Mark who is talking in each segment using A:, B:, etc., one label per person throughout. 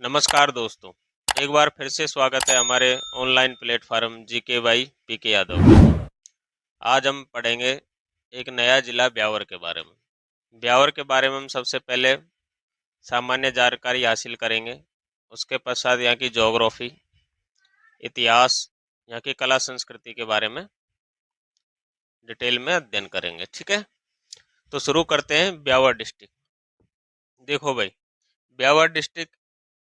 A: नमस्कार दोस्तों। एक बार फिर से स्वागत है हमारे ऑनलाइन प्लेटफॉर्म जीके बाई पीके यादव। आज हम पढ़ेंगे एक नया जिला ब्यावर के बारे में। ब्यावर के बारे में हम सबसे पहले सामान्य जानकारी हासिल करेंगे। उसके पश्चात यहाँ की ज्योग्राफी, इतिहास, यहाँ की कला संस्कृति के बारे में डिटेल में अध्ययन करेंगे। ठीक है, तो शुरू करते हैं। ब्यावर डिस्ट्रिक्ट, देखो भाई, ब्यावर डिस्ट्रिक्ट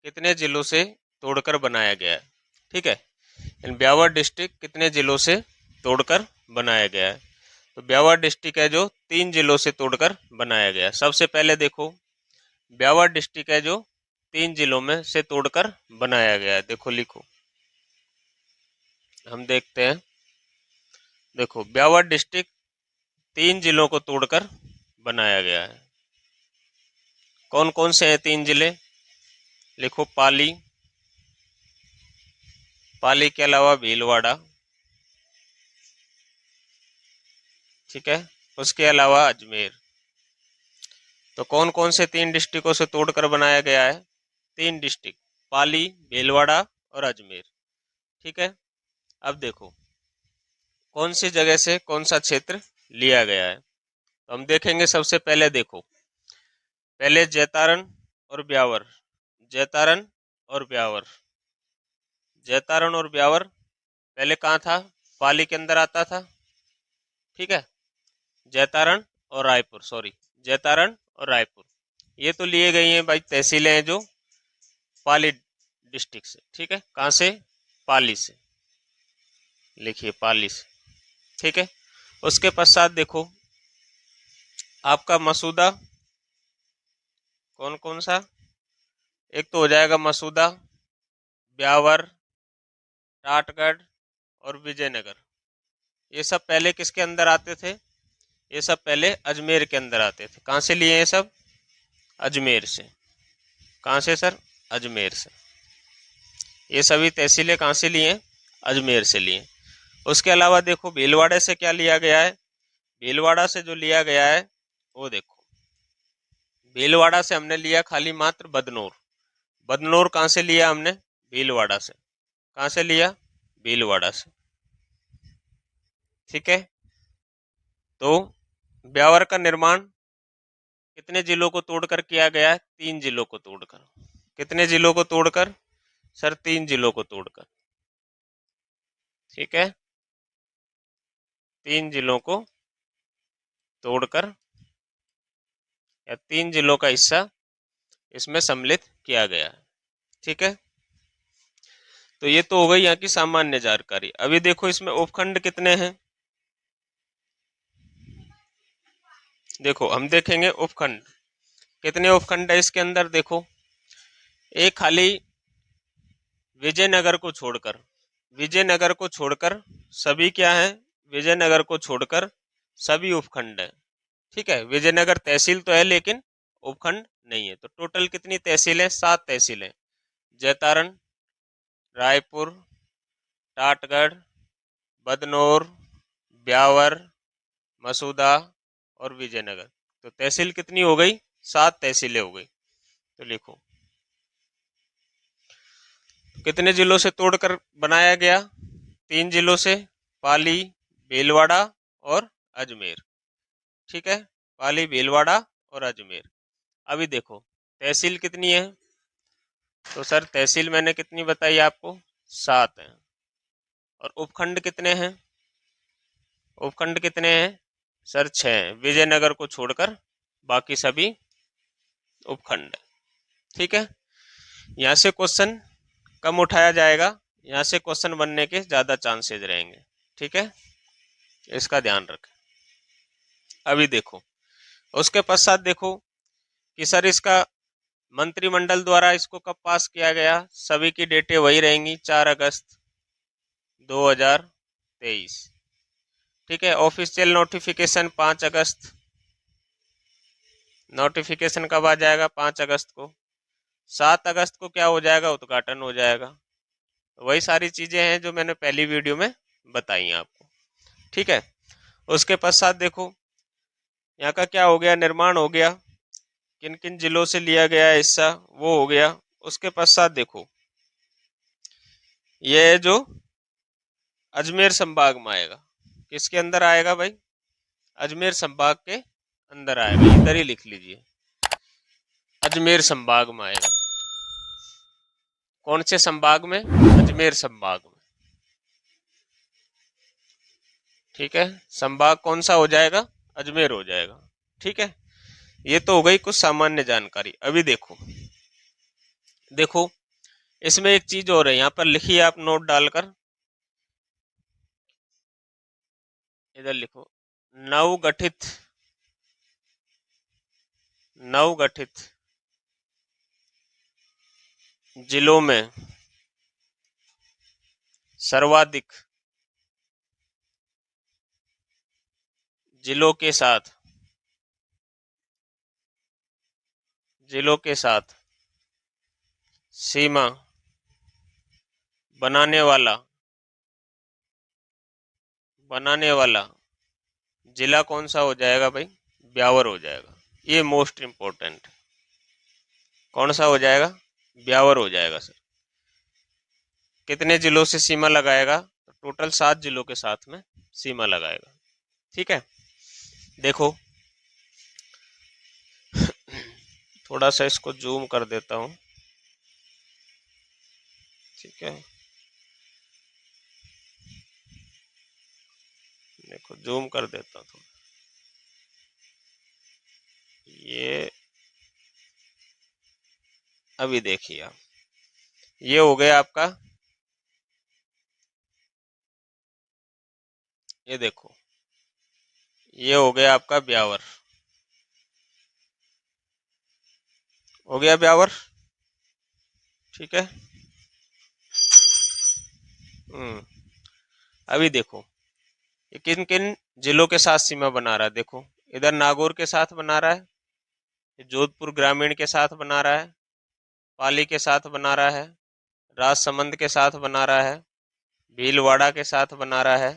A: कितने जिलों से तोड़कर बनाया गया है। ठीक है, इन ब्यावर डिस्ट्रिक्ट कितने जिलों से तोड़कर बनाया गया है। तो ब्यावर डिस्ट्रिक्ट है जो 3 जिलों से तोड़कर बनाया गया है। सबसे पहले देखो, ब्यावर डिस्ट्रिक्ट है जो 3 जिलों में से तोड़कर बनाया गया है। देखो लिखो, हम देखते हैं। देखो, ब्यावर डिस्ट्रिक्ट 3 जिलों को तोड़कर बनाया गया है। कौन कौन से हैं 3 जिले? लिखो, पाली, पाली के अलावा भीलवाड़ा, ठीक है, उसके अलावा अजमेर। तो कौन कौन से 3 डिस्ट्रिक्टों से तोड़कर बनाया गया है? 3 डिस्ट्रिक्ट, पाली, भीलवाड़ा और अजमेर। ठीक है, अब देखो कौन सी जगह से कौन सा क्षेत्र लिया गया है। तो हम देखेंगे। सबसे पहले देखो, पहले जैतारण और ब्यावर, जैतारण और ब्यावर, जैतारण और ब्यावर पहले कहाँ था? पाली के अंदर आता था। ठीक है, जैतारण और रायपुर, सॉरी, जैतारण और रायपुर, ये तो लिए गई हैं भाई, तहसीलें हैं जो पाली डिस्ट्रिक्ट से। ठीक है, कहाँ से? पाली से, लिखिए पाली से। ठीक है, उसके पश्चात देखो आपका मसूदा, कौन कौन सा? एक तो हो जाएगा मसूदा, ब्यावर, टाटगढ़ और विजयनगर। ये सब पहले किसके अंदर आते थे? ये सब पहले अजमेर के अंदर आते थे। कहाँ से लिए ये सब? अजमेर से। कहाँ से सर? अजमेर से। ये सभी तहसीलें कहाँ से लिए? अजमेर से लिए। उसके अलावा देखो भीलवाड़े से क्या लिया गया है। भीलवाड़ा से जो लिया गया है वो देखो, भीलवाड़ा से हमने लिया खाली मात्र बदनौर। बदनौर कहाँ से लिया हमने? भीलवाड़ा से। कहाँ से लिया? भीलवाड़ा से। ठीक है, तो ब्यावर का निर्माण कितने जिलों को तोड़कर किया गया है? 3 जिलों को तोड़कर। कितने जिलों को तोड़कर? सर 3 जिलों को तोड़कर। ठीक है, 3 जिलों को तोड़कर, या 3 जिलों का हिस्सा इसमें सम्मिलित किया गया है। ठीक है, तो ये तो हो गई यहाँ की सामान्य जानकारी। अभी देखो इसमें उपखंड कितने हैं। देखो हम देखेंगे उपखंड कितने उपखंड है इसके अंदर। देखो, एक खाली विजयनगर को छोड़कर, विजयनगर को छोड़कर सभी क्या है? विजयनगर को छोड़कर सभी उपखंड है। ठीक है, विजयनगर तहसील तो है लेकिन उपखंड नहीं है। तो टोटल कितनी तहसील है? 7 तहसीलें, जैतारण, रायपुर, टाटगढ़, बदनौर, ब्यावर, मसूदा और विजयनगर। तो तहसील कितनी हो गई? 7 तहसीलें हो गई। तो लिखो कितने जिलों से तोड़कर बनाया गया? 3 जिलों से, पाली, भीलवाड़ा और अजमेर। ठीक है, पाली, भीलवाड़ा और अजमेर। अभी देखो तहसील कितनी है। तो सर तहसील मैंने कितनी बताई आपको? 7 है। और उपखंड कितने हैं? उपखंड कितने हैं सर? 6 हैं, विजयनगर को छोड़कर बाकी सभी उपखंड। ठीक है, यहाँ से क्वेश्चन कम उठाया जाएगा, यहाँ से क्वेश्चन बनने के ज़्यादा चांसेस रहेंगे। ठीक है, इसका ध्यान रखें। अभी देखो उसके पश्चात देखो कि सर इसका मंत्रिमंडल द्वारा इसको कब पास किया गया। सभी की डेटें वही रहेंगी, 4 अगस्त 2023। ठीक है, ऑफिशियल नोटिफिकेशन 5 अगस्त। नोटिफिकेशन कब आ जाएगा? 5 अगस्त को। 7 अगस्त को क्या हो जाएगा? उद्घाटन हो जाएगा। वही सारी चीजें हैं जो मैंने पहली वीडियो में बताई हैं आपको। ठीक है, उसके पश्चात देखो यहाँ का क्या हो गया? निर्माण हो गया। किन किन जिलों से लिया गया है हिस्सा, वो हो गया। उसके पश्चात देखो, ये जो अजमेर संभाग में आएगा, किसके अंदर आएगा भाई? अजमेर संभाग के अंदर आएगा, इधर ही लिख लीजिए, अजमेर संभाग में आएगा। कौन से संभाग में? अजमेर संभाग में। ठीक है, संभाग कौन सा हो जाएगा? अजमेर हो जाएगा। ठीक है, ये तो हो गई कुछ सामान्य जानकारी। अभी देखो, देखो इसमें एक चीज और है, यहाँ पर लिखिए आप नोट डालकर, इधर लिखो, नवगठित, नवगठित जिलों में सर्वाधिक जिलों के साथ, जिलों के साथ सीमा बनाने वाला, बनाने वाला जिला कौन सा हो जाएगा भाई? ब्यावर हो जाएगा। ये मोस्ट इंपॉर्टेंट, कौन सा हो जाएगा? ब्यावर हो जाएगा सर। कितने जिलों से सीमा लगाएगा? तो टोटल 7 जिलों के साथ में सीमा लगाएगा। ठीक है, देखो थोड़ा सा इसको जूम कर देता हूं। ठीक है, देखो जूम कर देता हूं थोड़ा। ये अभी देखिए आप, ये हो गया आपका, ये देखो ये हो गया आपका ब्यावर, हो गया ब्यावर। ठीक है, अभी देखो ये किन किन जिलों के साथ सीमा बना रहा है। देखो इधर नागौर के साथ बना रहा है, जोधपुर ग्रामीण के साथ बना रहा है, पाली के साथ बना रहा है, राजसमंद के साथ बना रहा है, भीलवाड़ा के साथ बना रहा है।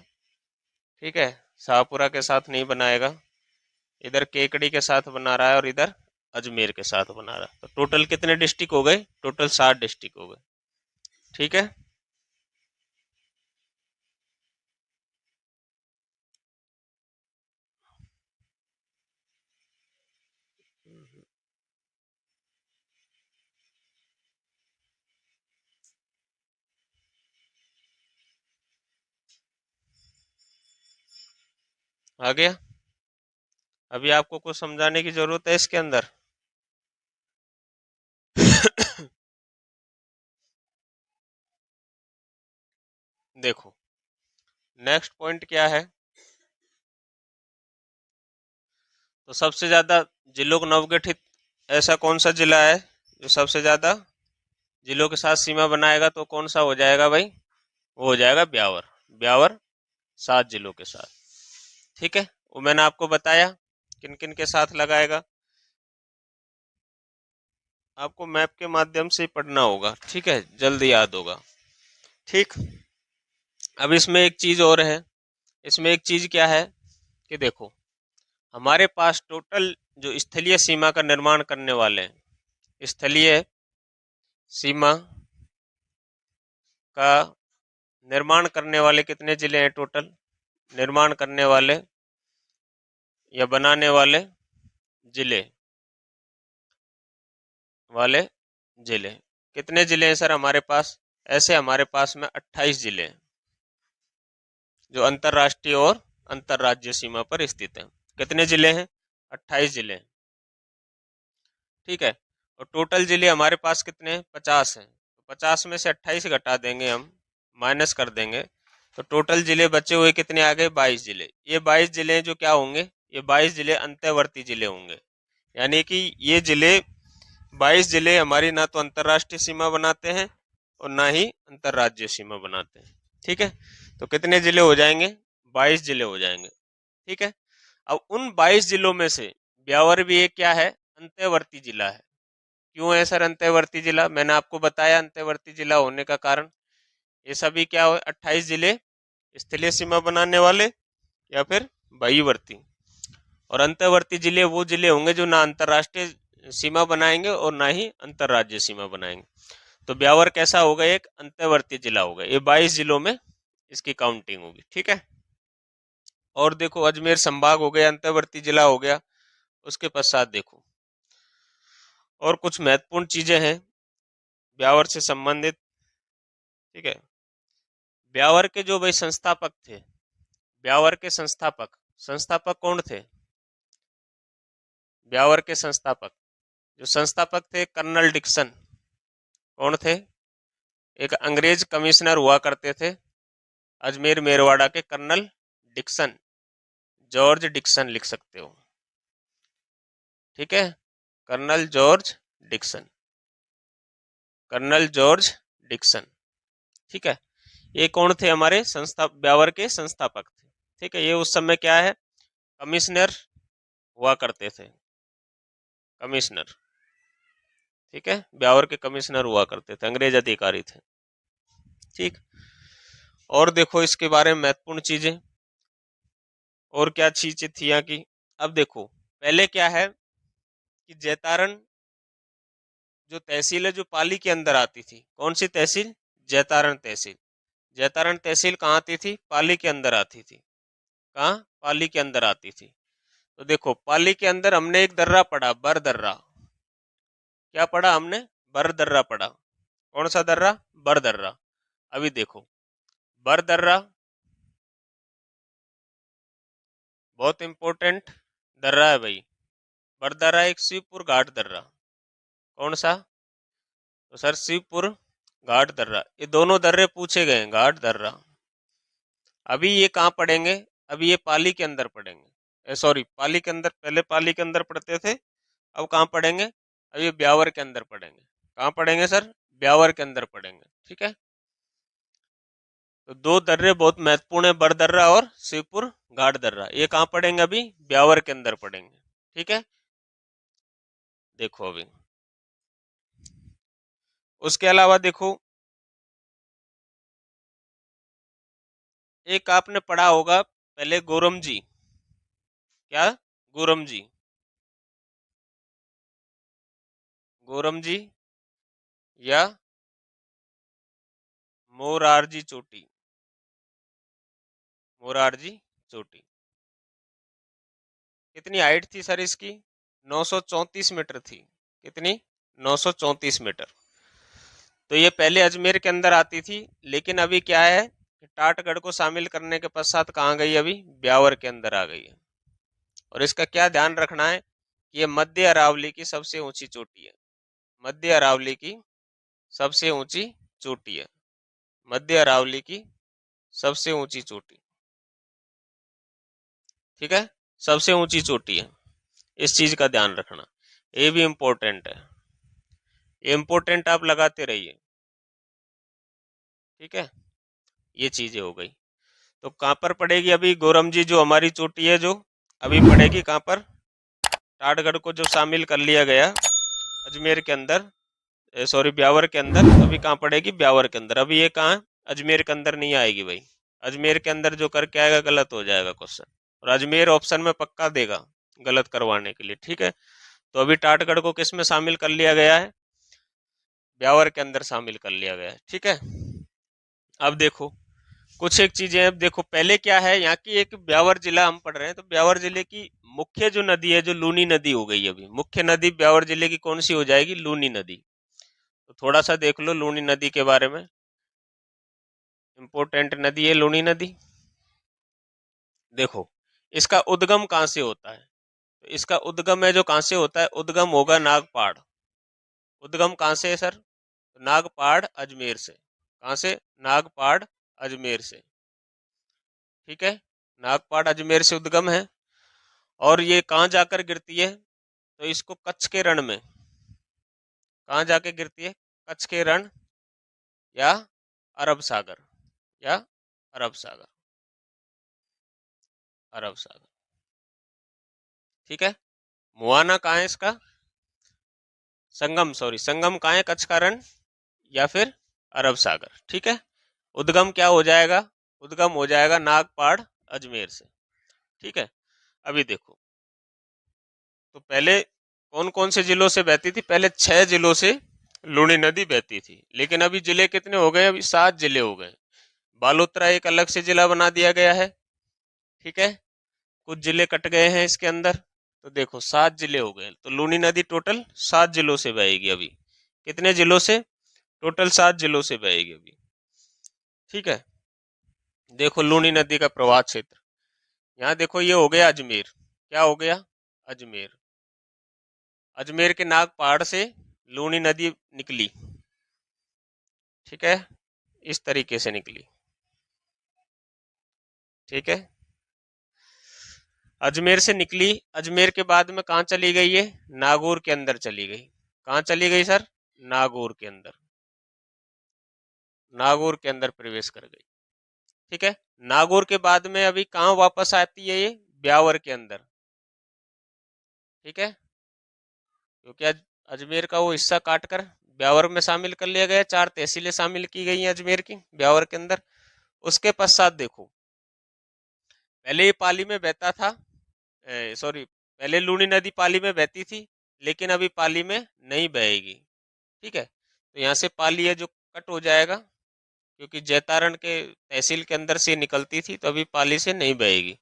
A: ठीक है, शाहपुरा के साथ नहीं बनाएगा, इधर केकड़ी के साथ बना रहा है और इधर अजमेर के साथ बना रहा है। तो टोटल कितने डिस्ट्रिक्ट हो गए? टोटल 7 डिस्ट्रिक्ट हो गए। ठीक है, आ गया। अभी आपको कुछ समझाने की जरूरत है इसके अंदर? देखो नेक्स्ट पॉइंट क्या है, तो सबसे ज्यादा जिलों को नवगठित ऐसा कौन सा जिला है जो सबसे ज्यादा जिलों के साथ सीमा बनाएगा? तो कौन सा हो जाएगा भाई? वो हो जाएगा ब्यावर। ब्यावर 7 जिलों के साथ। ठीक है, वो मैंने आपको बताया किन किन के साथ लगाएगा, आपको मैप के माध्यम से पढ़ना होगा। ठीक है, जल्दी याद होगा। ठीक, अब इसमें एक चीज और है, इसमें एक चीज क्या है कि देखो हमारे पास टोटल जो स्थलीय सीमा का निर्माण करने वाले हैं, स्थलीय सीमा का निर्माण करने वाले कितने जिले हैं? टोटल निर्माण करने वाले या बनाने वाले जिले, वाले जिले कितने जिले हैं सर हमारे पास? ऐसे हमारे पास में 28 जिले हैं जो अंतर्राष्ट्रीय और अंतर्राज्यीय सीमा पर स्थित हैं। कितने जिले हैं? 28 जिले हैं। ठीक है, और टोटल जिले हमारे पास कितने हैं? 50 हैं। 50 में से 28 घटा देंगे हम, माइनस कर देंगे, तो टोटल जिले बचे हुए कितने आ गए? 22 जिले। ये 22 जिले जो क्या होंगे? ये 22 जिले अंतर्वर्ती जिले होंगे, यानी कि ये जिले 22 जिले हमारी ना तो अंतर्राष्ट्रीय सीमा बनाते हैं और ना ही अंतर्राज्यीय सीमा बनाते हैं। ठीक है, तो कितने जिले हो जाएंगे? 22 जिले हो जाएंगे। ठीक है, अब उन 22 जिलों में से ब्यावर भी एक क्या है? अंतर्वर्ती जिला है। क्यों है सर अंतर्वर्ती जिला? मैंने आपको बताया अंतर्वर्ती जिला होने का कारण, ये सभी क्या हो? 28 जिले स्थलीय सीमा बनाने वाले या फिर वायुवर्ती, और अंतर्वर्ती जिले वो जिले होंगे जो ना अंतर्राष्ट्रीय सीमा बनाएंगे और ना ही अंतर्राज्यीय सीमा बनाएंगे। तो ब्यावर कैसा होगा, एक अंतर्वर्ती जिला होगा। ये 22 जिलों में इसकी काउंटिंग होगी, ठीक है। और देखो अजमेर संभाग हो गया, अंतर्वर्ती जिला हो गया। उसके पश्चात देखो और कुछ महत्वपूर्ण चीजें हैं ब्यावर से संबंधित, ठीक है। ब्यावर के जो भाई संस्थापक थे, ब्यावर के संस्थापक, संस्थापक कौन थे? ब्यावर के संस्थापक, जो संस्थापक थे कर्नल डिक्सन। कौन थे? एक अंग्रेज कमिश्नर हुआ करते थे अजमेर मेरवाड़ा के, कर्नल डिक्सन, जॉर्ज डिक्सन लिख सकते हो, ठीक है। Colonel George Dixon, Colonel George Dixon, ठीक है। ये कौन थे? हमारे संस्था ब्यावर के संस्थापक थे, ठीक है। ये उस समय क्या है, कमिश्नर हुआ करते थे, कमिश्नर, ठीक है। ब्यावर के कमिश्नर हुआ करते थे, अंग्रेज अधिकारी थे, ठीक। और देखो इसके बारे में महत्वपूर्ण चीजें और क्या चीजें थी यहाँ की। अब देखो पहले क्या है कि जैतारण जो तहसील है, जो पाली के अंदर आती थी, कौन सी तहसील? जैतारण तहसील। जैतारण तहसील कहाँ आती थी? पाली के अंदर आती थी। कहाँ? पाली के अंदर आती थी। तो देखो पाली के अंदर हमने एक दर्रा पढ़ा, बर दर्रा। क्या पढ़ा हमने? बर दर्रा पढ़ा। कौन सा दर्रा? बर दर्रा। अभी देखो बर दर्रा बहुत इंपॉर्टेंट दर्रा है भाई। बर दर्रा एक शिवपुर घाट दर्रा। कौन सा? तो सर शिवपुर घाट दर्रा। ये दोनों दर्रे पूछे गए हैं, घाट दर्रा। अभी ये कहाँ पढ़ेंगे? अभी ये पाली के अंदर पढ़ेंगे, सॉरी पाली के अंदर, पहले पाली के अंदर पढ़ते थे, अब कहाँ पढ़ेंगे? अब ये ब्यावर के अंदर पढ़ेंगे। कहाँ पढ़ेंगे सर? ब्यावर के अंदर पढ़ेंगे, ठीक है। तो दो दर्रे बहुत महत्वपूर्ण है, बर दर्रा और शिवपुर घाट दर्रा। ये कहाँ पढ़ेंगे? अभी ब्यावर के अंदर पढ़ेंगे, ठीक है। देखो अभी उसके अलावा देखो एक आपने पढ़ा होगा पहले, गोरम जी। क्या? गोरम जी, गोरम जी या मोरारजी चोटी, मोरारजी चोटी। कितनी हाइट थी सर इसकी? 934 मीटर थी। कितनी? 934 मीटर। तो ये पहले अजमेर के अंदर आती थी, लेकिन अभी क्या है कि टाटगढ़ को शामिल करने के पश्चात कहाँ गई? अभी ब्यावर के अंदर आ गई है। और इसका क्या ध्यान रखना है कि ये मध्य अरावली की सबसे ऊंची चोटी है। मध्य अरावली की सबसे ऊंची चोटी है। मध्य अरावली की सबसे ऊंची चोटी, ठीक है। सबसे ऊंची चोटी है, इस चीज का ध्यान रखना। ये भी इम्पोर्टेंट है, ये इम्पोर्टेंट आप लगाते रहिए, ठीक है। ये चीजें हो गई। तो कहाँ पर पड़ेगी अभी गोरम जी, जो हमारी चोटी है, जो अभी पड़ेगी कहाँ पर? टाटगढ़ को जो शामिल कर लिया गया अजमेर के अंदर, सॉरी ब्यावर के अंदर, अभी कहाँ पड़ेगी? ब्यावर के अंदर। अभी ये कहाँ? अजमेर के अंदर नहीं आएगी भाई। अजमेर के अंदर जो करके आएगा गलत हो जाएगा क्वेश्चन, और अजमेर ऑप्शन में पक्का देगा गलत करवाने के लिए, ठीक है। तो अभी टाटगढ़ को किस में शामिल कर लिया गया है? ब्यावर के अंदर शामिल कर लिया गया है, ठीक है। अब देखो कुछ एक चीजें, अब देखो पहले क्या है यहाँ की, एक ब्यावर जिला हम पढ़ रहे हैं, तो ब्यावर जिले की मुख्य जो नदी है, जो लूनी नदी हो गई। अभी मुख्य नदी ब्यावर जिले की कौन सी हो जाएगी? लूनी नदी। तो थोड़ा सा देख लो लूनी नदी के बारे में। इंपोर्टेंट नदी है लूनी नदी। देखो इसका उद्गम कहाँ से होता है? तो इसका उद्गम है जो कहाँ से होता है? उद्गम होगा नागपाड़। उद्गम कहाँ से है सर? नागपाड़ अजमेर से। कहाँ से? नागपाड़ अजमेर से, ठीक है। नागपाड़ अजमेर से उद्गम है। और ये कहाँ जाकर गिरती है? तो इसको कच्छ के रण में, कहाँ जाके गिरती है? कच्छ के रण या अरब सागर, या अरब सागर, अरब सागर, ठीक है। मुआना कहाँ है इसका? संगम, सॉरी संगम कहाँ है कच्छ का रण या फिर अरब सागर, ठीक है। उद्गम क्या हो जाएगा? उद्गम हो जाएगा नागपाड़ अजमेर से, ठीक है। अभी देखो तो पहले कौन कौन से जिलों से बहती थी? पहले 6 जिलों से लूनी नदी बहती थी, लेकिन अभी जिले कितने हो गए? अभी 7 जिले हो गए। बालोतरा एक अलग से जिला बना दिया गया है, ठीक है, कुछ जिले कट गए हैं इसके अंदर। तो देखो 7 जिले हो गए, तो लूनी नदी टोटल 7 जिलों से बहेगी अभी। कितने जिलों से? टोटल 7 जिलों से बहेगी अभी, ठीक है। देखो लूनी नदी का प्रवाह क्षेत्र, यहाँ देखो ये हो गया अजमेर। क्या हो गया? अजमेर। अजमेर के नाग पहाड़ से लूनी नदी निकली, ठीक है, इस तरीके से निकली, ठीक है। अजमेर से निकली, अजमेर के बाद में कहाँ चली गई है? नागौर के अंदर चली गई। कहाँ चली गई सर? नागौर के अंदर, नागौर के अंदर प्रवेश कर गई, ठीक है। नागौर के बाद में अभी कहाँ वापस आती है ये? ब्यावर के अंदर, ठीक है, क्योंकि अजमेर का वो हिस्सा काट कर ब्यावर में शामिल कर लिया गया। 4 तहसीलें शामिल की गई हैं अजमेर की ब्यावर के अंदर। उसके पश्चात देखो, पहले ये पाली में बहता था, सॉरी, पहले लूनी नदी पाली में बहती थी, लेकिन अभी पाली में नहीं बहेगी, ठीक है। तो यहाँ से पाली है जो कट हो जाएगा, क्योंकि जैतारण के तहसील के अंदर से निकलती थी, तो अभी पाली से नहीं बहेगी।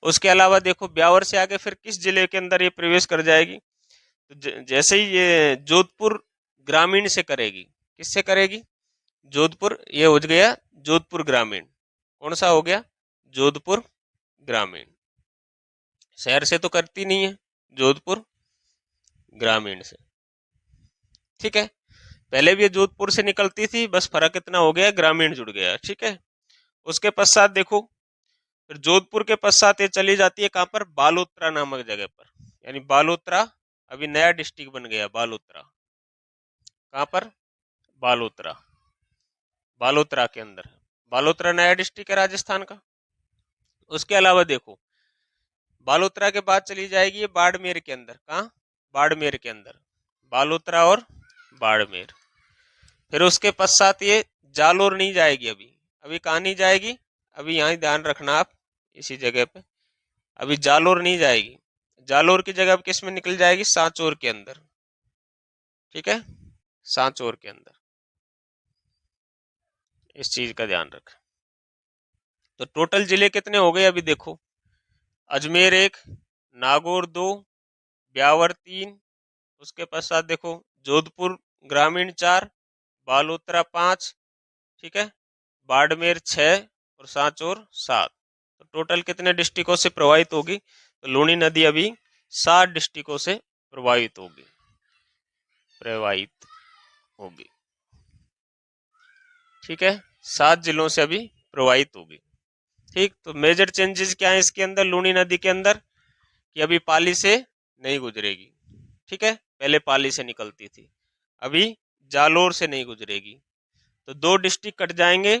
A: उसके अलावा देखो ब्यावर से आगे फिर किस जिले के अंदर ये प्रवेश कर जाएगी? तो जैसे ही ये जोधपुर ग्रामीण से करेगी, किससे करेगी? जोधपुर, ये हो गया जोधपुर ग्रामीण। कौन सा हो गया? जोधपुर ग्रामीण। शहर से तो करती नहीं है, जोधपुर ग्रामीण से, ठीक है। पहले भी ये जोधपुर से निकलती थी, बस फर्क इतना हो गया ग्रामीण जुड़ गया, ठीक है। उसके पश्चात देखो, फिर जोधपुर के पश्चात ये चली जाती है कहाँ पर? बालोतरा नामक जगह पर, यानी बालोतरा अभी नया डिस्ट्रिक्ट बन गया बालोतरा। कहाँ पर? बालोतरा, बालोतरा के अंदर, बालोतरा नया डिस्ट्रिक्ट है राजस्थान का। उसके अलावा देखो, बालोतरा के बाद चली जाएगी ये बाड़मेर के अंदर। कहाँ? बाड़मेर के अंदर, बालोतरा और बाड़मेर। फिर उसके पश्चात ये जालोर नहीं जाएगी अभी। अभी कहाँ नहीं जाएगी? अभी यहाँ ध्यान रखना आप, इसी जगह पे अभी जालोर नहीं जाएगी। जालोर की जगह अब किस में निकल जाएगी? सांचौर के अंदर, ठीक है, सांचौर के अंदर। इस चीज का ध्यान रख। तो टोटल जिले कितने हो गए अभी देखो? अजमेर 1, नागौर 2, ब्यावर 3, उसके पश्चात देखो जोधपुर ग्रामीण 4, बालोतरा 5, ठीक है, बाड़मेर 6 और सांचौर 7। तो टोटल कितने डिस्ट्रिक्टों से प्रभावित होगी? तो लूनी नदी अभी 7 डिस्ट्रिक्टों से प्रभावित होगी, प्रभावित होगी, ठीक है, 7 जिलों से अभी प्रभावित होगी, ठीक। तो मेजर चेंजेस क्या है इसके अंदर, लूनी नदी के अंदर? कि अभी पाली से नहीं गुजरेगी, ठीक है, पहले पाली से निकलती थी, अभी जालोर से नहीं गुजरेगी। तो 2 डिस्ट्रिक्ट कट जाएंगे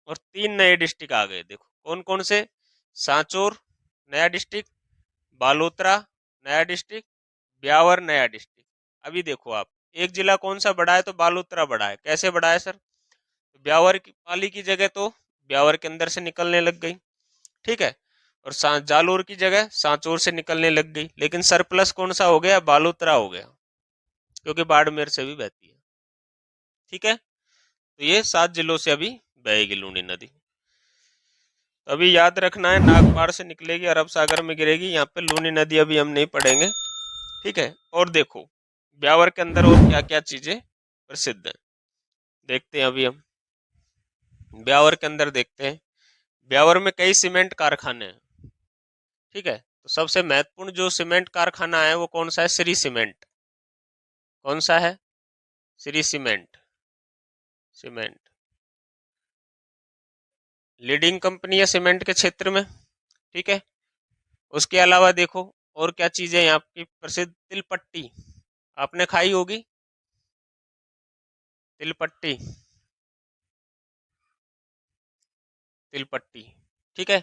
A: और 3 नए डिस्ट्रिक्ट आ गए। देखो कौन कौन से? सांचौर नया डिस्ट्रिक्ट, बालोतरा नया डिस्ट्रिक्ट, ब्यावर नया डिस्ट्रिक्ट। अभी देखो आप, एक जिला कौन सा बढ़ा है? तो बालोतरा बढ़ा है। कैसे बढ़ा है सर? ब्यावर की पाली की जगह तो ब्यावर के अंदर से निकलने लग गई, ठीक है, और जालोर की जगह सांचौर से निकलने लग गई, लेकिन सरप्लस कौन सा हो गया? बालोतरा हो गया, क्योंकि बाड़मेर से भी बहती है, ठीक है। तो ये 7 जिलों से अभी बहेगी लूनी नदी। तो अभी याद रखना है, नागपाड़ से निकलेगी, अरब सागर में गिरेगी। यहाँ पे लूनी नदी अभी हम नहीं पढ़ेंगे, ठीक है। और देखो ब्यावर के अंदर और क्या क्या चीजें प्रसिद्ध है, देखते हैं अभी हम। ब्यावर के अंदर देखते हैं, ब्यावर में कई सीमेंट कारखाने हैं, ठीक है। तो सबसे महत्वपूर्ण जो सीमेंट कारखाना है वो कौन सा है? श्री सीमेंट। कौन सा है? Shri cement, cement leading company है सीमेंट के क्षेत्र में, ठीक है। उसके अलावा देखो और क्या चीजें यहाँ की प्रसिद्ध? तिलपट्टी, आपने खाई होगी तिलपट्टी, तिलपट्टी, ठीक है।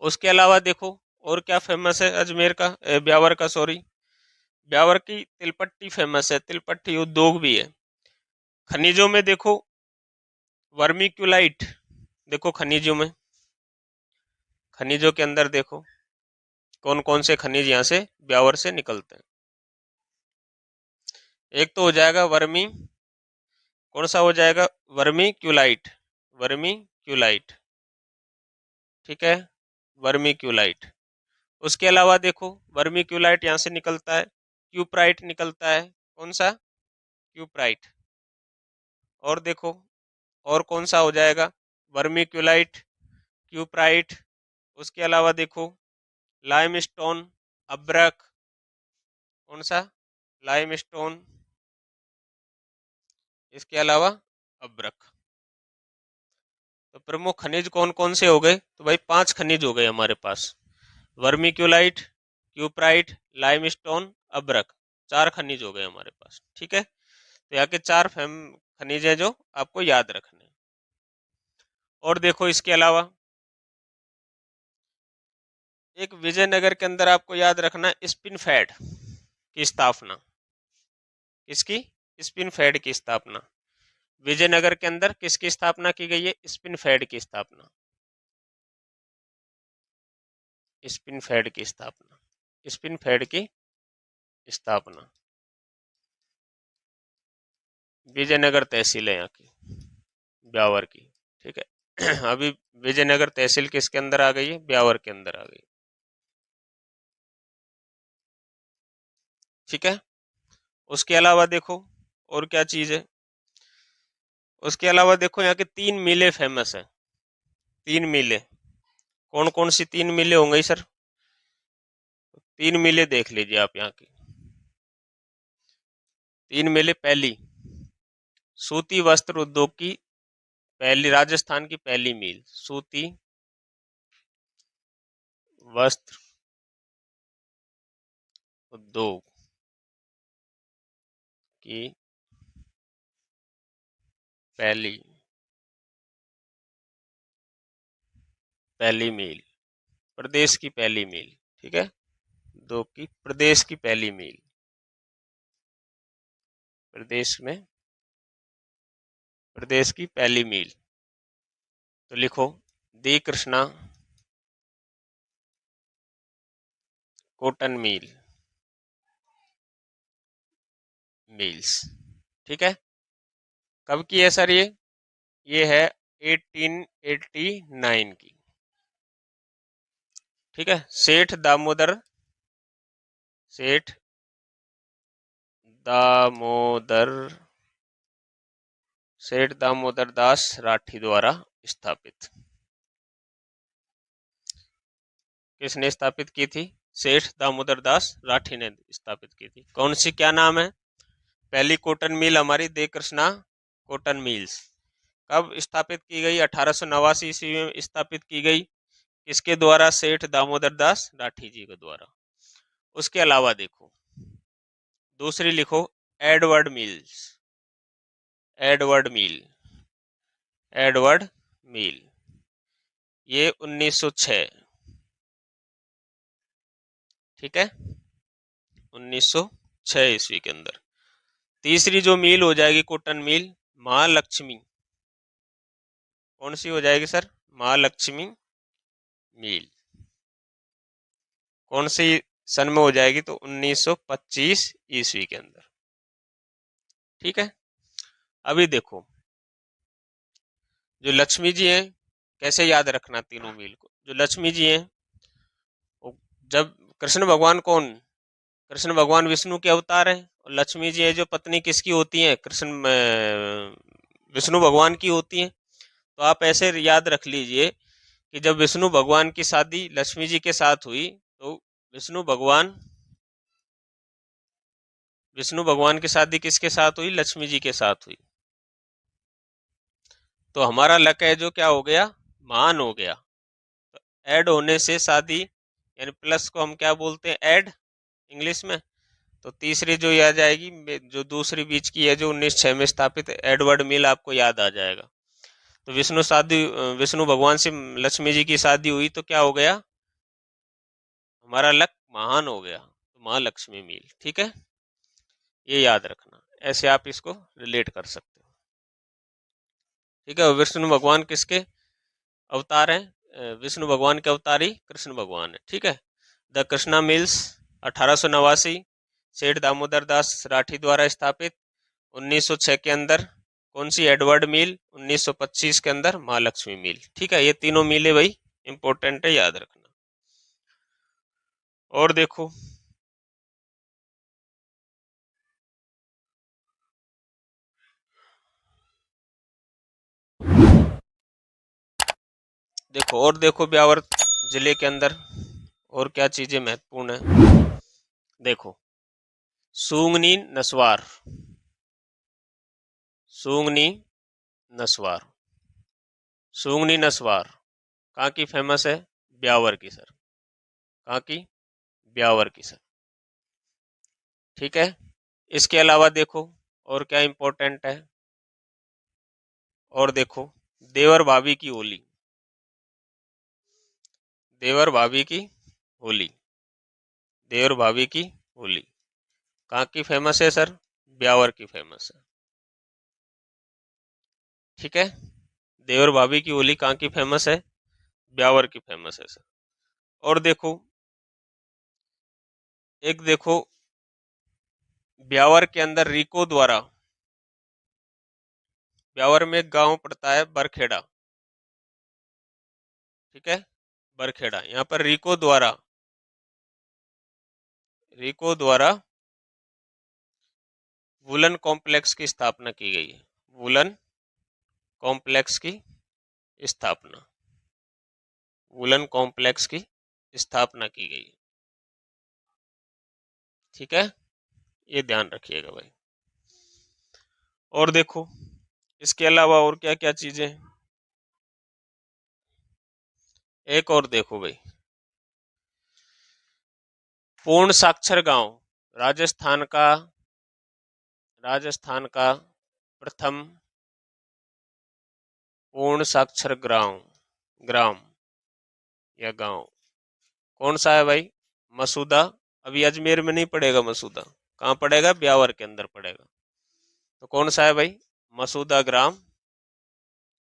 A: उसके अलावा देखो और क्या फेमस है अजमेर का, ब्यावर का, सॉरी, ब्यावर की तिलपट्टी फेमस है, तिलपट्टी उद्योग भी है। खनिजों में देखो वर्मिक्यूलाइट, देखो खनिजों में, खनिजों के अंदर देखो कौन कौन से खनिज यहाँ से ब्यावर से निकलते हैं। एक तो हो जाएगा वर्मी, कौन सा हो जाएगा, वर्मी क्यूलाइट, वर्मी क्यूलाइट, ठीक है, वर्मी क्यूलाइट। उसके अलावा देखो वर्मी क्यूलाइट यहाँ से निकलता है, क्यूप्राइट निकलता है, कौन सा, क्यूप्राइट। और देखो और कौन सा हो जाएगा, वर्मी क्यूलाइट, क्यूप्राइट। उसके अलावा देखो लाइमस्टोन, अब्रक, कौन सा, लाइमस्टोन, इसके अलावा अब्रक। तो प्रमुख खनिज कौन कौन से हो गए, तो भाई 5 खनिज हो गए हमारे पास, वर्मिक्यूलाइट, क्यूप्राइट, लाइमस्टोन, अब्रक, 4 खनिज हो गए हमारे पास, ठीक है। तो यहाँ के 4 खनिज है जो आपको याद रखने हैं। और देखो इसके अलावा एक विजयनगर के अंदर आपको याद रखना स्पिनफेड की स्थापना, किसकी, स्पिनफेड की स्थापना। विजयनगर के अंदर किसकी स्थापना की गई है, स्पिनफेड की स्थापना, स्पिनफेड की स्थापना, स्पिनफेड की स्थापना, विजयनगर तहसील है यहाँ की, ब्यावर की, ठीक है। अभी विजयनगर तहसील किसके अंदर आ गई है, ब्यावर के अंदर आ गई, ठीक है। उसके अलावा देखो और क्या चीज है, उसके अलावा देखो यहाँ के 3 मिले फेमस है, 3 मिले, कौन कौन सी 3 मिले होंगी सर, 3 मिले देख लीजिए आप यहाँ की, 3 मिले, पहली सूती वस्त्र उद्योग की पहली, राजस्थान की पहली मिल, सूती वस्त्र उद्योग की पहली पहली मील, प्रदेश की पहली मील, ठीक है, दो की प्रदेश की पहली मील, प्रदेश में प्रदेश की पहली मील। तो लिखो दी कृष्णा कॉटन मील, मिल्स, ठीक है। कब की है सर ये है 1889 की, ठीक है। सेठ दामोदर सेठ दामोदर दास राठी द्वारा स्थापित, किसने स्थापित की थी, सेठ दामोदर दास राठी ने स्थापित की थी। कौन सी, क्या नाम है, पहली कॉटन मिल हमारी दे कृष्णा कॉटन मिल्स, कब स्थापित की गई, 1889 ईस्वी में स्थापित की गई, किसके द्वारा, सेठ दामोदर दास राठी जी के द्वारा। उसके अलावा देखो दूसरी लिखो एडवर्ड मिल्स, एडवर्ड मिल, एडवर्ड मिल, ये 1906, ठीक है, 1906 ईस्वी के अंदर। तीसरी जो मील हो जाएगी कॉटन मिल, महालक्ष्मी, कौन सी हो जाएगी सर, महालक्ष्मी मिल, कौन सी सन में हो जाएगी, तो 1925 ईस्वी के अंदर, ठीक है। अभी देखो जो लक्ष्मी जी हैं, कैसे याद रखना तीनों मील को, जो लक्ष्मी जी हैं वो जब कृष्ण भगवान कौन, कृष्ण भगवान विष्णु के अवतार हैं, और लक्ष्मी जी है जो पत्नी किसकी होती है, विष्णु भगवान की होती हैं। तो आप ऐसे याद रख लीजिए कि जब विष्णु भगवान की शादी लक्ष्मी जी के साथ हुई, तो विष्णु भगवान विष्णु भगवान की शादी किसके साथ हुई, लक्ष्मी जी के साथ हुई। तो हमारा लक है जो क्या हो गया, मान हो गया। तो ऐड होने से शादी, यानी प्लस को हम क्या बोलते हैं, ऐड इंग्लिश में। तो तीसरी जो याद जाएगी, जो दूसरी बीच की है जो 1906 में स्थापित एडवर्ड मिल, आपको याद आ जाएगा। तो विष्णु भगवान से लक्ष्मी जी की शादी हुई, तो क्या हो गया, हमारा लक महान हो गया, तो महालक्ष्मी मिल, ठीक है। ये याद रखना, ऐसे आप इसको रिलेट कर सकते हो, ठीक है। विष्णु भगवान किसके अवतार हैं, विष्णु भगवान के अवतारी कृष्ण भगवान है, ठीक है। द कृष्णा मिल्स 1889, सेठ दामोदर दास राठी द्वारा स्थापित। 1906 के अंदर कौन सी एडवर्ड मिल। 1925 के अंदर महालक्ष्मी मिल। ठीक है, ये तीनों मिले भाई इंपॉर्टेंट है, याद रखना। और देखो और देखो ब्यावर जिले के अंदर और क्या चीजें महत्वपूर्ण है। देखो सूंगनी नस्वार, सूंगनी नस्वार, सूंगनी नस्वार कहाँ की फेमस है। ब्यावर की सर, कहाँ की, ब्यावर की सर। ठीक है, इसके अलावा देखो और क्या इंपॉर्टेंट है। और देखो देवर भाभी की होली, देवर भाभी की होली, देवर भाभी की होली कहाँ की फेमस है सर। ब्यावर की फेमस है। ठीक है, देवर भाभी की होली कहाँ की फेमस है। ब्यावर की फेमस है सर। और देखो एक देखो ब्यावर के अंदर रिको द्वारा, ब्यावर में एक गांव पड़ता है बरखेड़ा। ठीक है, बरखेड़ा, यहाँ पर रिको द्वारा वुलन कॉम्प्लेक्स की स्थापना की गई है। वुलन कॉम्प्लेक्स की स्थापना, वुलन कॉम्प्लेक्स की स्थापना की गई है। ठीक है, ये ध्यान रखिएगा भाई। और देखो इसके अलावा और क्या क्या चीजें, एक और देखो भाई, पूर्ण साक्षर गांव राजस्थान का, राजस्थान का प्रथम पूर्ण साक्षर ग्राम, ग्राम या गांव कौन सा है भाई। मसूदा। अभी अजमेर में नहीं पड़ेगा मसूदा, कहाँ पड़ेगा, ब्यावर के अंदर पड़ेगा। तो कौन सा है भाई, मसूदा ग्राम।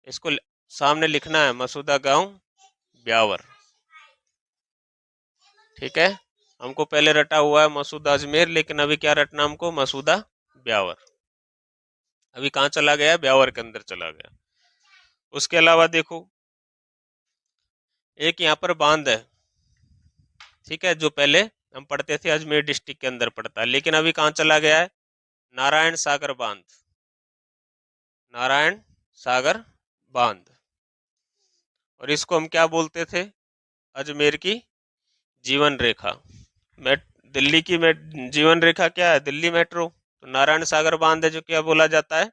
A: इसको सामने लिखना है, मसूदा गांव ब्यावर। ठीक है, हमको पहले रटा हुआ है मसूदा अजमेर, लेकिन अभी क्या रटना हमको, मसूदा ब्यावर। अभी कहाँ चला गया, ब्यावर के अंदर चला गया। उसके अलावा देखो एक यहाँ पर बांध है। ठीक है, जो पहले हम पढ़ते थे अजमेर डिस्ट्रिक्ट के अंदर पड़ता है, लेकिन अभी कहाँ चला गया है, नारायण सागर बांध, नारायण सागर बांध। और इसको हम क्या बोलते थे, अजमेर की जीवन रेखा। मेट दिल्ली की जीवन रेखा क्या है, दिल्ली मेट्रो। तो नारायण सागर बांध है जो क्या बोला जाता है,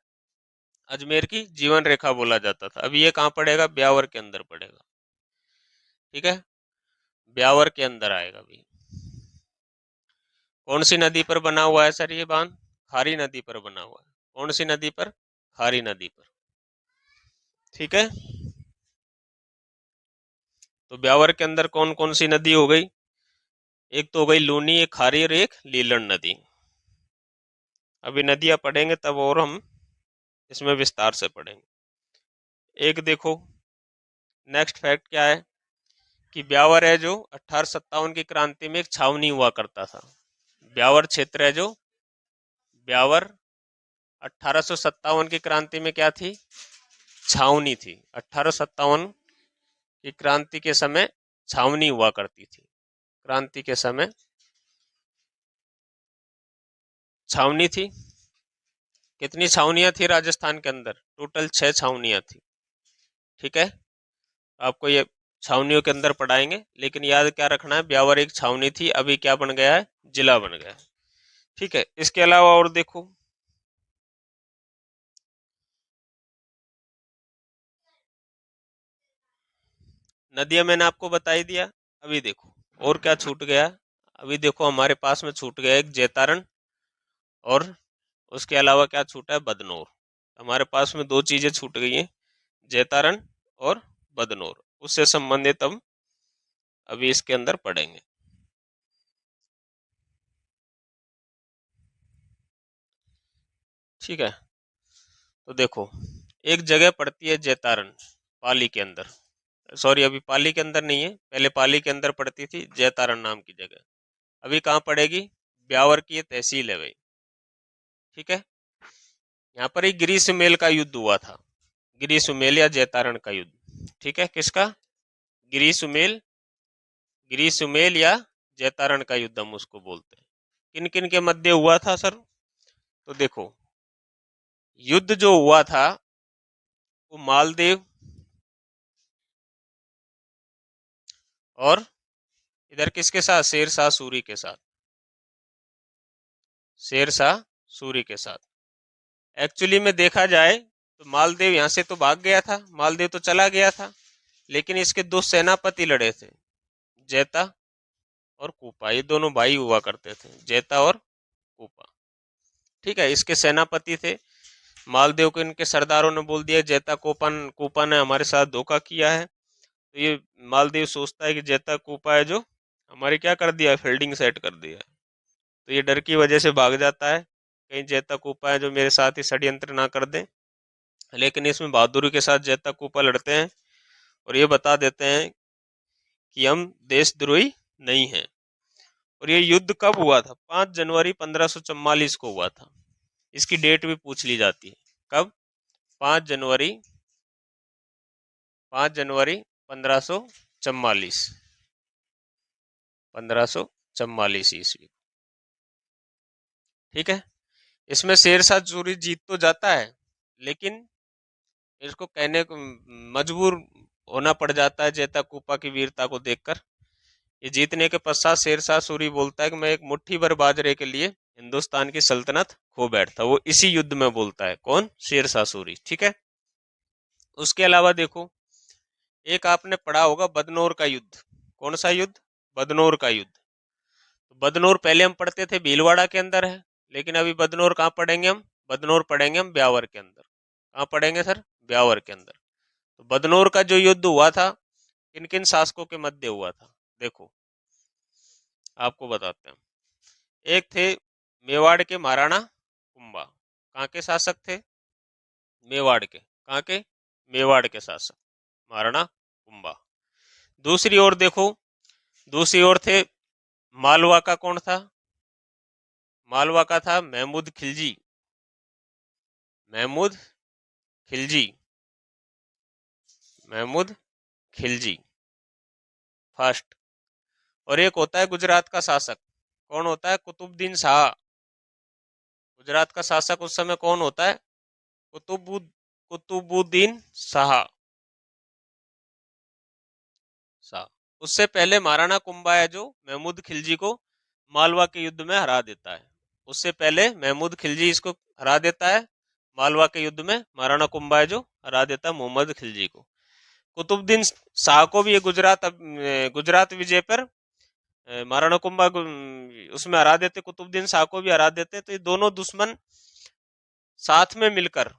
A: अजमेर की जीवन रेखा बोला जाता था। अभी ये कहाँ पड़ेगा, ब्यावर के अंदर पड़ेगा। ठीक है, ब्यावर के अंदर आएगा अभी। कौन सी नदी पर बना हुआ है सर ये बांध, खारी नदी पर बना हुआ है। कौन सी नदी पर, खारी नदी पर। ठीक है, तो ब्यावर के अंदर कौन कौन सी नदी हो गई, एक तो हो गई लूनी, एक खारी और एक लीलन नदी। अभी नदियां पढ़ेंगे तब और हम इसमें विस्तार से पढ़ेंगे। एक देखो नेक्स्ट फैक्ट क्या है कि ब्यावर है जो 1857 की क्रांति में एक छावनी हुआ करता था। ब्यावर क्षेत्र है जो, ब्यावर 1857 की क्रांति में क्या थी, छावनी थी। 1857 की क्रांति के समय छावनी हुआ करती थी। क्रांति के समय छावनी थी। कितनी छावनियां थी राजस्थान के अंदर, टोटल 6 छावनियां थी। ठीक है, आपको ये छावनियों के अंदर पढ़ाएंगे, लेकिन याद क्या रखना है, ब्यावर एक छावनी थी, अभी क्या बन गया है, जिला बन गया है। ठीक है, इसके अलावा और देखो नदियां मैंने आपको बता ही दिया। अभी देखो और क्या छूट गया। अभी देखो हमारे पास में छूट गया एक जैतारण, और उसके अलावा क्या छूटा है, बदनौर। हमारे पास में दो चीजें छूट गई हैं, जैतारण और बदनौर। उससे संबंधित हम अभी इसके अंदर पढ़ेंगे। ठीक है, तो देखो एक जगह पड़ती है जैतारण, पाली के अंदर। सॉरी, अभी पाली के अंदर नहीं है, पहले पाली के अंदर पड़ती थी जैतारण नाम की जगह। अभी कहाँ पड़ेगी, ब्यावर की ये तहसील है भाई। ठीक है, यहाँ पर एक गिरी सुमेल का युद्ध हुआ था, गिरी सुमेल या जैतारण का युद्ध। ठीक है, किसका? गिरी सुमेल, गिरी सुमेल या जैतारण का युद्ध हम उसको बोलते हैं। किन किन के मध्य हुआ था सर? तो देखो, युद्ध जो हुआ था वो मालदेव और इधर किसके साथ? शेरशाह सूरी के साथ, शेरशाह सूरी के साथ। एक्चुअली में देखा जाए तो मालदेव यहाँ से तो भाग गया था, मालदेव तो चला गया था, लेकिन इसके दो सेनापति लड़े थे, जैता और कूपा। ये दोनों भाई हुआ करते थे, जैता और कूपा। ठीक है, इसके सेनापति थे। मालदेव को इनके सरदारों ने बोल दिया जैता कूपा ने हमारे साथ धोखा किया है। तो ये मालदेव सोचता है कि जैता कूपा है जो हमारी क्या कर दिया, फील्डिंग सेट कर दिया है। तो ये डर की वजह से भाग जाता है, कहीं जैता कूपा है जो मेरे साथ ही षड्यंत्र ना कर दे। लेकिन इसमें बहादुरी के साथ जैता कूपा लड़ते हैं और ये बता देते हैं कि हम देशद्रोही नहीं हैं। और ये युद्ध कब हुआ था? 5 जनवरी 1544 को हुआ था। इसकी डेट भी पूछ ली जाती है। कब? 5 जनवरी, 5 जनवरी 1544, 1544 ईस्वी। ठीक है, इसमें शेरशाह सूरी जीत तो जाता है, लेकिन इसको कहने को मजबूर होना पड़ जाता है जैता कूपा की वीरता को देखकर। ये जीतने के पश्चात शेरशाह सूरी बोलता है कि मैं एक मुट्ठी भर बाजरे के लिए हिंदुस्तान की सल्तनत खो बैठता। वो इसी युद्ध में बोलता है। कौन? शेरशाह सूरी। ठीक है, उसके अलावा देखो, एक आपने पढ़ा होगा बदनौर का युद्ध। कौन सा युद्ध? बदनौर का युद्ध। बदनौर पहले हम पढ़ते थे भीलवाड़ा के अंदर है, लेकिन अभी बदनौर कहाँ पढ़ेंगे हम? बदनौर पढ़ेंगे हम ब्यावर के अंदर। कहाँ पढ़ेंगे सर? ब्यावर के अंदर। तो बदनौर का जो युद्ध हुआ था, किन किन शासकों के मध्य हुआ था? देखो, आपको बताते हैं। एक थे मेवाड़ के महाराणा कुंभा। कहाँ के शासक थे? मेवाड़ के। कहाँ के? मेवाड़ के शासक महाराणा कुंभा। दूसरी ओर देखो, दूसरी ओर थे मालवा का। कौन था? मालवा का था महमूद खिलजी। महमूद खिलजी, महमूद खिलजी फर्स्ट। और एक होता है गुजरात का शासक। कौन होता है? कुतुबुद्दीन शाह। गुजरात का शासक उस समय कौन होता है? कुतुबुद्दीन शाह। शाह। उससे पहले महाराणा कुंभा है जो महमूद खिलजी को मालवा के युद्ध में हरा देता है। उससे पहले महमूद खिलजी इसको हरा देता है। मालवा के युद्ध में महाराणा कुंभा है जो हरा देता है मोहम्मद खिलजी को। कुतुबुद्दीन शाह को भी ये गुजरात विजय पर महाराणा कुंभा उसमें हरा देते, कुतुबुद्दीन शाह को भी हरा देते। तो ये दोनों दुश्मन साथ में मिलकर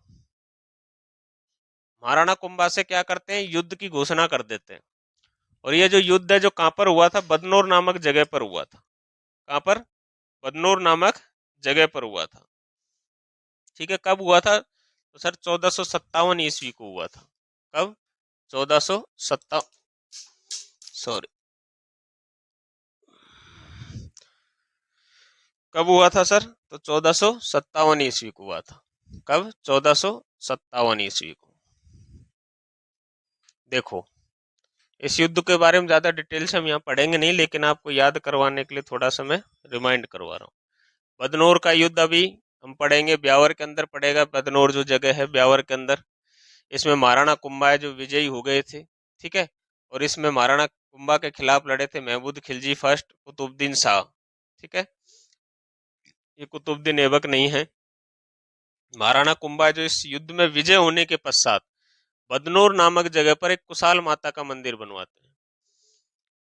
A: महाराणा कुंभा से क्या करते हैं? युद्ध की घोषणा कर देते हैं। और ये जो युद्ध है जो कहां पर हुआ था? बदनौर नामक जगह पर हुआ था। कहां पर? बदनौर नामक जगह पर हुआ था। ठीक है, कब हुआ था? तो सर 1457 ईस्वी को हुआ था। कब? 1457, सॉरी, कब हुआ था सर? तो 1457 ईस्वी को हुआ था। कब? 1457 ईस्वी को। देखो, इस युद्ध के बारे में ज्यादा डिटेल से हम यहाँ पढ़ेंगे नहीं, लेकिन आपको याद करवाने के लिए थोड़ा सा मैं रिमाइंड करवा रहा हूँ। बदनौर का युद्ध अभी हम पढ़ेंगे, ब्यावर के अंदर पड़ेगा। बदनौर जो जगह है ब्यावर के अंदर, इसमें महाराणा कुंभा है जो विजयी हो गए थे। ठीक है, और इसमें महाराणा कुंभा के खिलाफ लड़े थे महमूद खिलजी फर्स्ट, कुतुबुद्दीन शाह। ठीक है, ये कुतुबुद्दीन ऐबक नहीं है। महाराणा कुंभा जो इस युद्ध में विजय होने के पश्चात बदनौर नामक जगह पर एक कुशाल माता का मंदिर बनवाते हैं।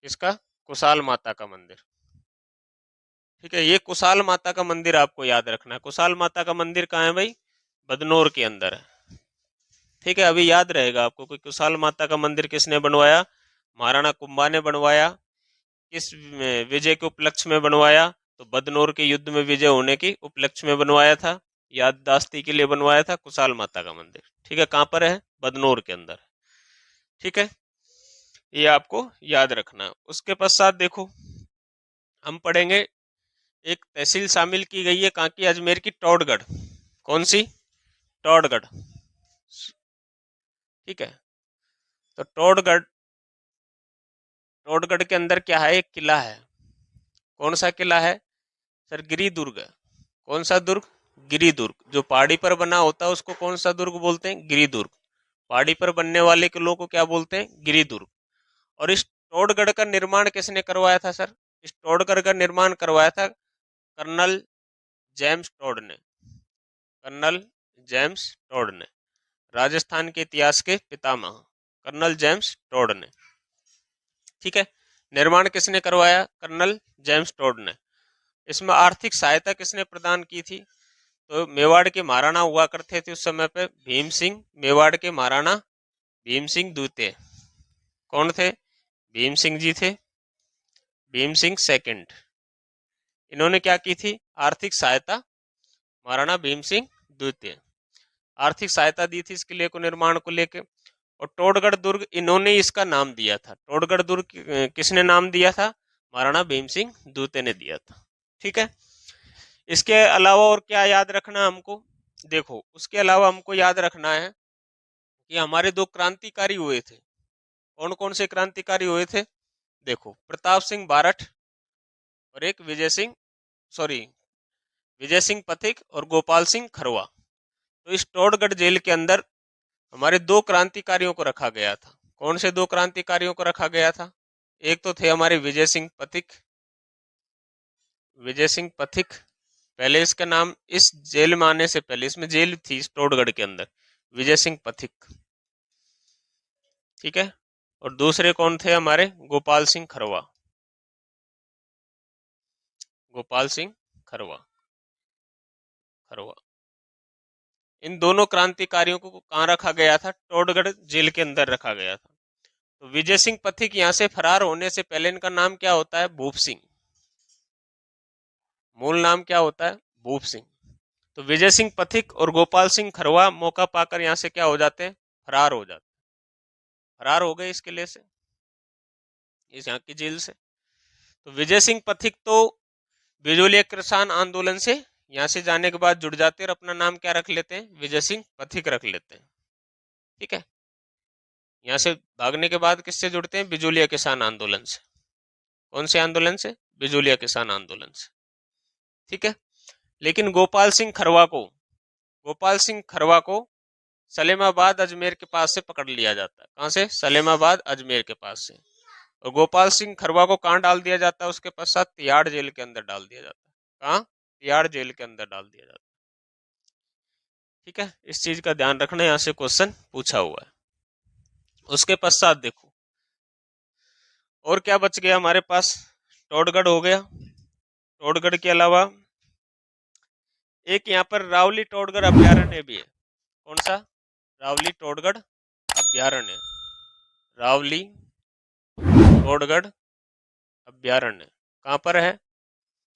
A: इसका? कुशाल माता का मंदिर। ठीक है, ये कुशाल माता का मंदिर आपको याद रखना है। कुशाल माता का मंदिर कहाँ है भाई? बदनौर के अंदर है। ठीक है, अभी याद रहेगा आपको कि कुशाल माता का मंदिर किसने बनवाया? महाराणा कुंभा ने बनवाया। किस विजय के उपलक्ष्य में बनवाया? तो बदनौर के युद्ध में विजय होने की उपलक्ष्य में बनवाया था, याददाश्ती के लिए बनवाया था कुशाल माता का मंदिर। ठीक है, कहाँ पर है? बदनौर के अंदर। ठीक है, ये आपको याद रखना है। उसके पश्चात देखो, हम पढ़ेंगे एक तहसील शामिल की गई है कांकी अजमेर की, टौडगढ़। कौन सी? टौडगढ़। ठीक है। तो टौडगढ़, टौडगढ़ के अंदर क्या है? एक किला है। कौन सा किला है सर? गिरिदुर्ग। कौन सा दुर्ग? गिरिदुर्ग। जो पहाड़ी पर बना होता है उसको कौन सा दुर्ग बोलते हैं? गिरिदुर्ग। पहाड़ी पर बनने वाले किलों को क्या बोलते हैं? गिरिदुर्ग। और इस टौडगढ़ का निर्माण किसने करवाया था सर? इस टौडगढ़ का निर्माण करवाया था कर्नल जेम्स टोड ने। कर्नल जेम्स टोड ने, राजस्थान के इतिहास के पितामह कर्नल जेम्स टोड ने। ठीक है। निर्माण किसने करवाया? कर्नल जेम्स टोड ने। इसमें आर्थिक सहायता किसने प्रदान की थी? तो मेवाड़ के महाराणा हुआ करते थे उस समय पे, भीम सिंह। मेवाड़ के महाराणा भीम सिंह द्वितीय। कौन थे? भीम सिंह जी थे, भीम सिंह सेकंड। इन्होंने क्या की थी? आर्थिक सहायता, महाराणा भीम सिंह द्वितीय, आर्थिक सहायता दी थी इस किले को निर्माण को लेके। और टोडगढ़ दुर्ग इन्होंने इसका नाम दिया था। टोडगढ़ दुर्ग किसने नाम दिया था? महाराणा भीम सिंह द्वितीय ने दिया था। ठीक है। इसके अलावा और क्या याद रखना हमको? देखो, उसके अलावा हमको याद रखना है कि हमारे दो क्रांतिकारी हुए थे। कौन कौन से क्रांतिकारी हुए थे? देखो, प्रताप सिंह बारठ और एक विजय सिंह पथिक और गोपाल सिंह खरवा। तो इस टोडगढ़ जेल के अंदर हमारे दो क्रांतिकारियों को रखा गया था। कौन से दो क्रांतिकारियों को रखा गया था? एक तो थे हमारे विजय सिंह पथिक। विजय सिंह पथिक, पहले इसका नाम, इस जेल में आने से पहले, इसमें जेल थी इस टोडगढ़ के अंदर, विजय सिंह पथिक। ठीक है। और दूसरे कौन थे हमारे? गोपाल सिंह खरवा। गोपाल सिंह खरवा, खरवा। इन दोनों क्रांतिकारियों को कहाँ रखा गया था? टोडगढ़ जेल के अंदर रखा गया था। तो विजय सिंह पथिक यहाँ से फरार होने से पहले इनका नाम क्या होता है? भूप सिंह। मूल नाम क्या होता है? भूप सिंह। तो विजय सिंह पथिक और गोपाल सिंह खरवा मौका पाकर यहाँ से क्या हो जाते हैं? फरार हो जाते, फरार हो गए इस किले से, इस यहाँ की जेल से। तो विजय सिंह पथिक तो बिजोलिया किसान आंदोलन से यहाँ से जाने के बाद जुड़ जाते हैं और अपना नाम क्या रख लेते हैं? विजय सिंह पथिक रख लेते हैं। ठीक है। यहाँ से भागने के बाद किससे जुड़ते हैं? बिजोलिया किसान आंदोलन से। कौन से आंदोलन से? बिजोलिया किसान आंदोलन से। ठीक है। लेकिन गोपाल सिंह खरवा को सलेमाबाद अजमेर के पास से पकड़ लिया जाता है। कहाँ से? सलेमाबाद अजमेर के पास से। और गोपाल सिंह खरवा को कहाँ डाल दिया जाता है? उसके पश्चात तिहाड़ जेल के अंदर डाल दिया जाता है। कहाँ? तिहाड़ जेल के अंदर डाल दिया जाता है। ठीक है। इस चीज का ध्यान रखना, यहाँ से क्वेश्चन पूछा हुआ है। उसके पश्चात देखो और क्या बच गया हमारे पास? टोडगढ़ हो गया। टोडगढ़ के अलावा एक यहाँ पर रावली टोडगढ़ अभ्यारण्य भी है। कौन सा? रावली टोडगढ़ अभ्यारण्य। रावली टोडगढ़ अभ्यारण्य कहाँ पर है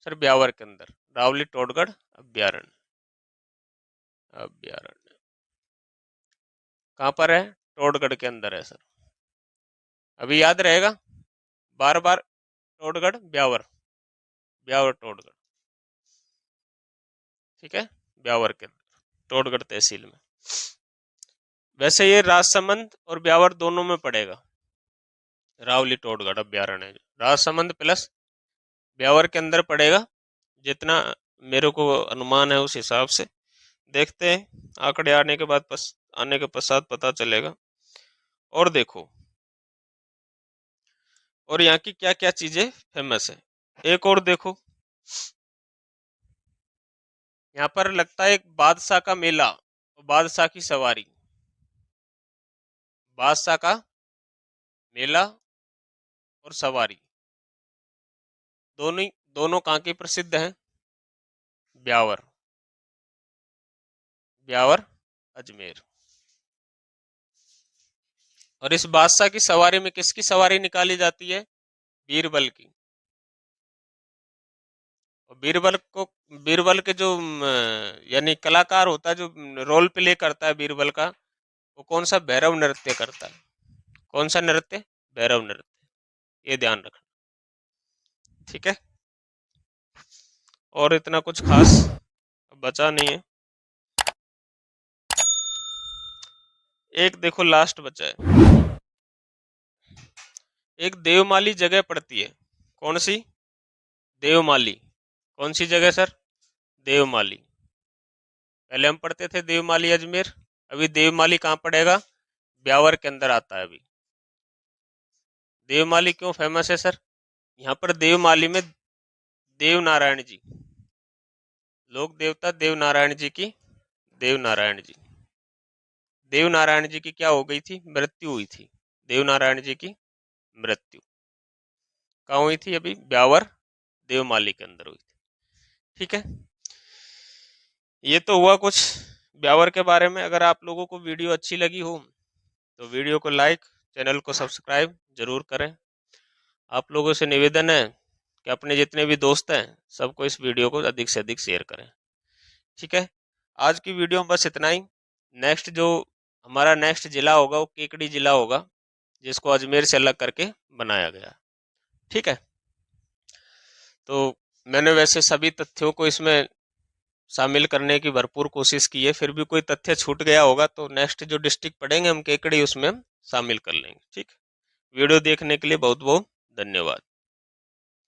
A: सर? ब्यावर के अंदर। रावली टोडगढ़ अभ्यारण्य, अभ्यारण्य कहाँ पर है? टोडगढ़ के अंदर है सर। अभी याद रहेगा बार बार, टोडगढ़ ब्यावर, ब्यावर टोडगढ़। ठीक है। ब्यावर के अंदर, टोडगढ़ तहसील में। वैसे ये राजसमंद और ब्यावर दोनों में पड़ेगा। रावली टोडगढ़ अभ्यारण्य राजसमंद प्लस ब्यावर के अंदर पड़ेगा, जितना मेरे को अनुमान है उस हिसाब से। देखते हैं आंकड़े आने के बाद, आने के पश्चात पता चलेगा। और देखो, और यहाँ की क्या क्या चीजें फेमस है, एक और देखो। यहाँ पर लगता है एक बादशाह का मेला, बादशाह की सवारी, बादशाह का मेला और सवारी, दोनों दोनों कहाँ की प्रसिद्ध हैं? ब्यावर, ब्यावर अजमेर। और इस बादशाह की सवारी में किसकी सवारी निकाली जाती है? बीरबल की। और बीरबल के जो यानी कलाकार होता है, जो रोल प्ले करता है बीरबल का, वो कौन सा? भैरव नृत्य करता है। कौन सा नृत्य? भैरव नृत्य। ये ध्यान रखना। ठीक है। और इतना कुछ खास बचा नहीं है। एक देखो लास्ट बचा है, एक देवमाली जगह पड़ती है। कौन सी? देवमाली। कौन सी जगह सर? देवमाली। पहले हम पढ़ते थे देवमाली अजमेर, अभी देवमाली कहाँ पड़ेगा? ब्यावर के अंदर आता है अभी। देवमाली क्यों फेमस है सर? यहाँ पर देवमाली में देव नारायण जी, लोक देवता देव नारायण जी की, देव नारायण जी, देव नारायण जी की क्या हो गई थी? मृत्यु हुई थी। देव नारायण जी की मृत्यु कहाँ हुई थी? अभी ब्यावर देवमाली के अंदर हुई थी। ठीक है, ये तो हुआ कुछ ब्यावर के बारे में। अगर आप लोगों को वीडियो अच्छी लगी हो तो वीडियो को लाइक, चैनल को सब्सक्राइब जरूर करें। आप लोगों से निवेदन है कि अपने जितने भी दोस्त हैं सबको इस वीडियो को अधिक से अधिक शेयर करें। ठीक है, आज की वीडियो में बस इतना ही। नेक्स्ट जो हमारा नेक्स्ट जिला होगा वो केकड़ी जिला होगा, जिसको अजमेर से अलग करके बनाया गया। ठीक है, तो मैंने वैसे सभी तथ्यों को इसमें शामिल करने की भरपूर कोशिश की है, फिर भी कोई तथ्य छूट गया होगा तो नेक्स्ट जो डिस्ट्रिक्ट पढ़ेंगे हम केकड़ी, उसमें हम शामिल कर लेंगे। ठीक, वीडियो देखने के लिए बहुत बहुत धन्यवाद।